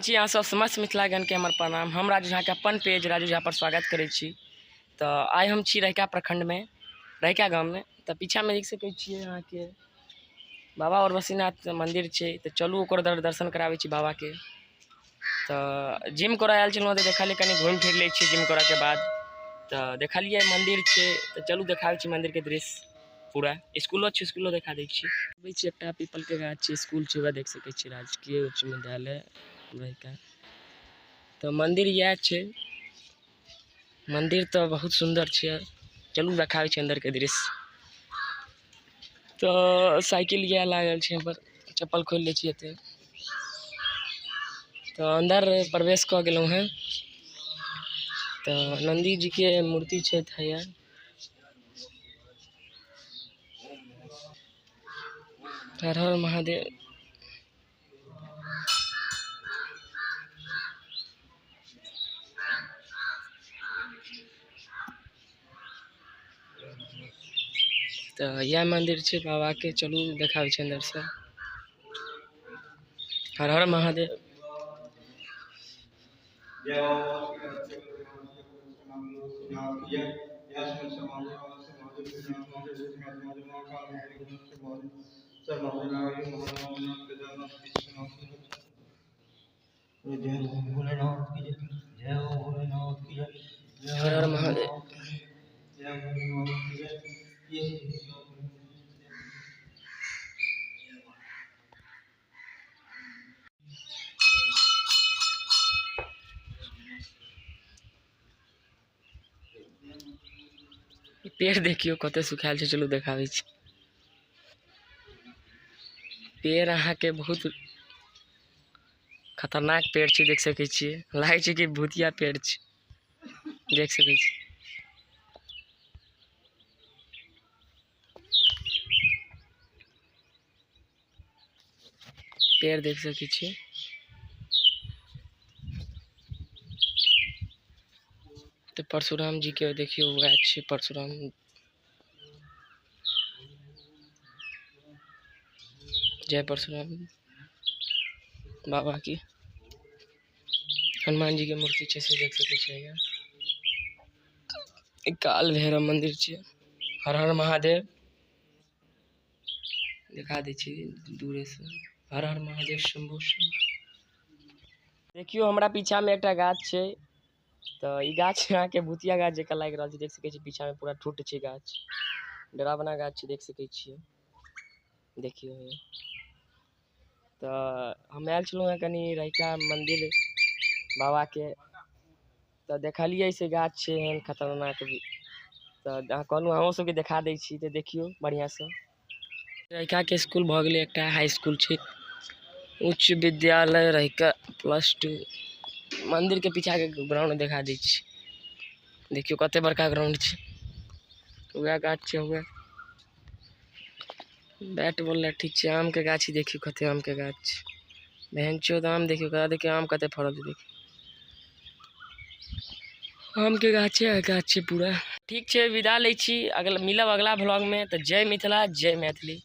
छी अहाँ सब समस्त मिथिलागण के हमर प्रणाम। हम राजू झा के अपन पेज राजू झा पर स्वागत करै छी। तो आइ हम छी रहिका प्रखंड में, रहिका गाँव में। तो पीछा में देख सकै छियै अहाँ के बाबा और वसीनाथ मंदिर छै। तो चलू ओकर दर्शन कराबै छी बाबा के। तो जिम करऽ आयल छलहुँ, तो देखलिए कनी घूम फिर लै छी जिम करऽ के बाद। तो देखलिए मंदिर छै, तो चलू देखाबै छी मंदिर के दृश्य पूरा। स्कूलो छै, स्कूलो देखा दै छी। एकटा पीपल के गाछ छै, स्कूल छै, वह देख सकै छी राजकीय उच्च विद्यालय रहिका। तो मंदिर यह छै, मंदिर तो बहुत सुंदर छै। चलू देखाबै छी अंदर के दृश्य। तो साइकिल यह लागल छै पर, चप्पल खोल ले छी एते। तो अंदर प्रवेश कऽ गेलहुँ हैं। तो नंदी जी के मूर्ति छै हैया। हर हर महादेव। तो यह मंदिर छै बाबा के। चलू देखाबै छी अंदर से। हर हर महादेव। हर हर महादेव। पेड़ देखियो कते सुखायल छै। चलू देखाबै छी। पेड़ अहाँ के बहुत खतरनाक पेड़ छै, देख सकै छियै। लागे छै कि भूतिया पेड़ छै, देख सकै छी। पेड़ देख सकै छी। तो परशुराम जी के देखियो वह छै परशुराम। जय परशुराम बाबा की। हनुमान जी के मूर्ति छै से देख सकै छियै। काल भैरव मंदिर छै। हर हर महादेव दिखा दै छी दूरे से। हर हर महादेव शंभू शंभू। देखियो हमरा पीछा में एकटा गाछ छै। तो ई गाछ यहाँ के भूतिया गाछ जेका लाग रहल छै, देख सकै छी। पीछा में पूरा ठूट छै गाछ, डरावना गाछ छै, देख सकै छियै। देखियो तो हम आयल छलहुँ हैं कनी रहिका मंदिर बाबा के। तो देखलिए से गाछ छै एहन खतरनाक भी। तो कहलहुँ अहूँ सबके देखा दै छी, तो देखियो बढ़िया से। रहिका के स्कूल भऽ गेलै, एकटा हाई स्कूल छै, उच्च विद्यालय रहिका +2। मंदिर के पीछा के ग्राउंड देखा दै छी। देखियो कते बड़का ग्राउंड छै। वह गाछ छै, वह बैट बॉल ला ठीक छै। आम के गाछी देखियो कते आम के गाछ छै। बहन चोद आम देखियो, कहा देखियो आम कते फड़ल छै। देखियो आम के गाछ छै पूरा। ठीक छै, विदा लै छी। अगला मिलब अगला ब्लॉग में। तो जय मिथिला जय मैथिली।